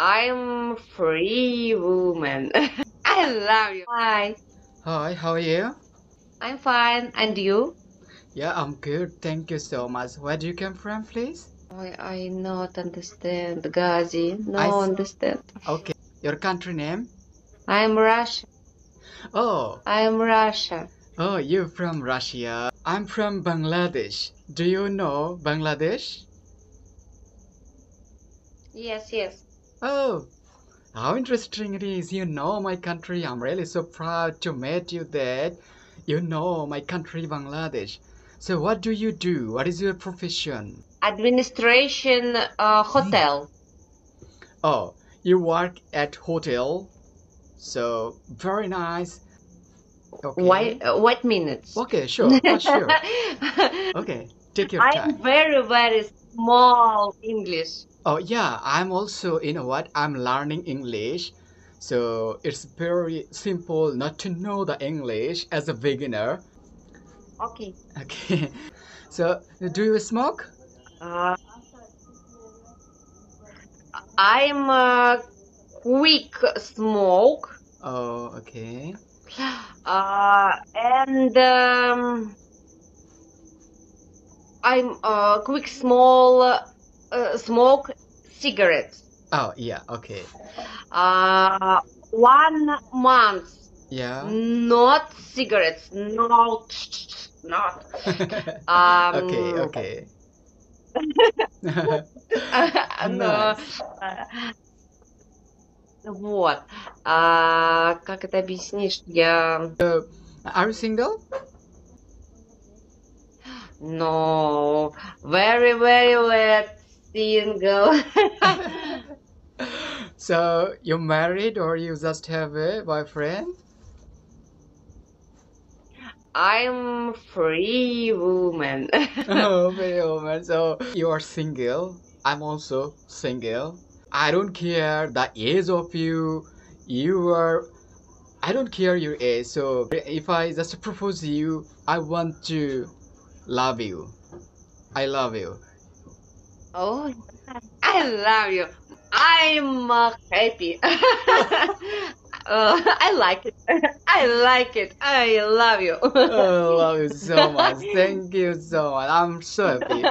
I'm free woman. I love you. Hi. Hi, how are you? I'm fine. And you? Yeah, I'm good. Thank you so much. Where do you come from, please? I not understand, Gazi. I No s- understand. okay. Your country name? I'm Russia. Oh, I'm Russia. oh, you're from Russia. I'm from Bangladesh. Do you know Bangladesh? Yes, yes. Oh, how interesting it is. You know my country. I'm really so proud to meet you that you know my country, Bangladesh. So what do you do? What is your profession? Administration hotel. Oh, you work at hotel. So very nice. Why? Okay. What minutes? Okay, sure. Sure. Okay, take your I'm time. very, very small English. Oh, yeah, I'm also, you know what, I'm learning English. So it's very simple not to know the English as a beginner. Okay. Okay, so do you smoke? Uh, I'm quick smoke. Oh, okay. And I'm quick small smoke cigarettes. Oh, yeah, okay. 1 month, Yeah. not cigarettes, not. Okay, Um, okay. no, Nice. вот. Как это объяснишь? Я Are you single? no, very, very wet single. So you married or you just have a boyfriend? I'm free woman. Oh, very woman. So you are single. I'm also single. I don't care the age of you. You are. I don't care your age. So if I just propose you, I want to love you. I love you. Oh, I love you. I'm happy. I like it. I like it. I love you. Oh, love you so much. Thank you so much. I'm so happy.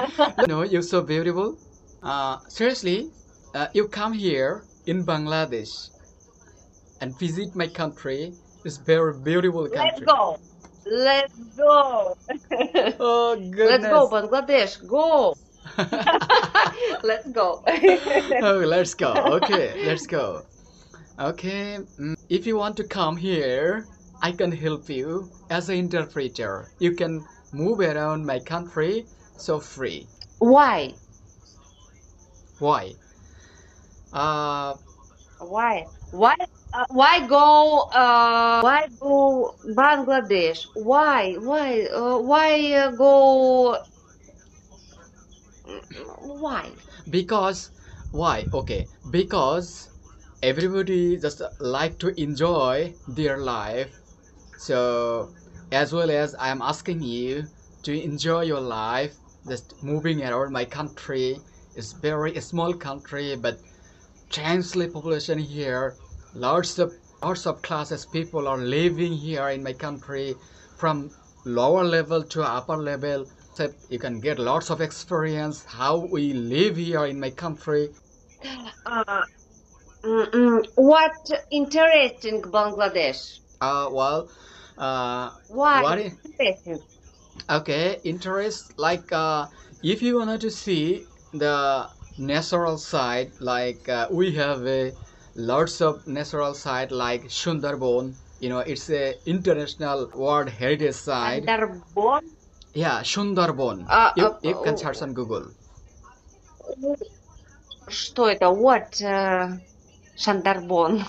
No, you're so beautiful. Seriously, you come here in Bangladesh and visit my country. It's very beautiful Let's country. go. Let's go. Oh Let's go, goodness. Bangladesh. Go. Let's go. Oh, let's go. Okay, let's go. Okay, if you want to come here, I can help you as an interpreter. You can move around my country so free. Why? Why? Uh, Why? Why? Why go Bangladesh? Why? Why go? Why? because why? Okay, because everybody just like to enjoy their life. So as well as I am asking you to enjoy your life, just moving around my country. It's very small country, but densely population here. Lots of classes people are living here in my country, from lower level to upper level. So you can get lots of experience how we live here in my country. Uh, what interesting Bangladesh? Well, uh, Why what? interesting? Okay, interest like if you wanted to see the natural side, like we have a lots of natural side like Sundarbon. You know, it's a international World Heritage site. Sundarban? Yeah, Sundarbon. Uh, uh, You can search on Google. что это? What? Sundarban.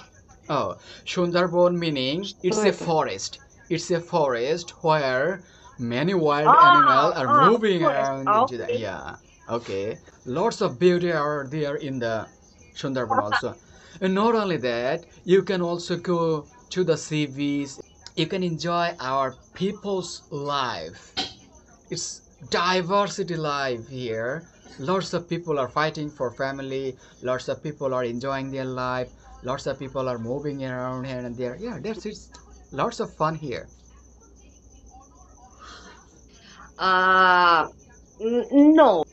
Oh, Sundarbon meaning Что it's a это? forest. It's a forest where many wild animals are moving Forest. around into the, Okay. yeah. Okay. Lots of beauty are there in the Sundarbon also. And not only that, you can also go to the sea beach. You can enjoy our people's life. It's diversity life here. Lots of people are fighting for family. Lots of people are enjoying their life. Lots of people are moving around here and there. Yeah, that's it. Lots of fun here. Uh, no,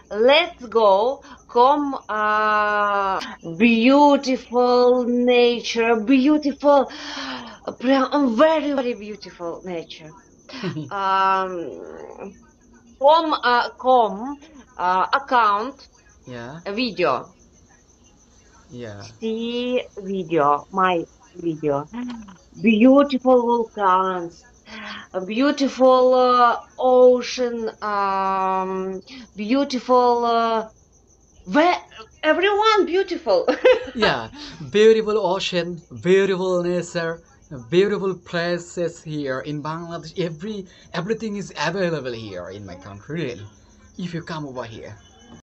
let's go. Come, beautiful nature, beautiful, very, very beautiful nature. Um, account Yeah, video. yeah, See video, my video. Beautiful volcans, a beautiful ocean, beautiful, where everyone beautiful. yeah. Beautiful ocean, beautiful nature, beautiful places here in Bangladesh. Everything is available here in my country. Really, if you come over here.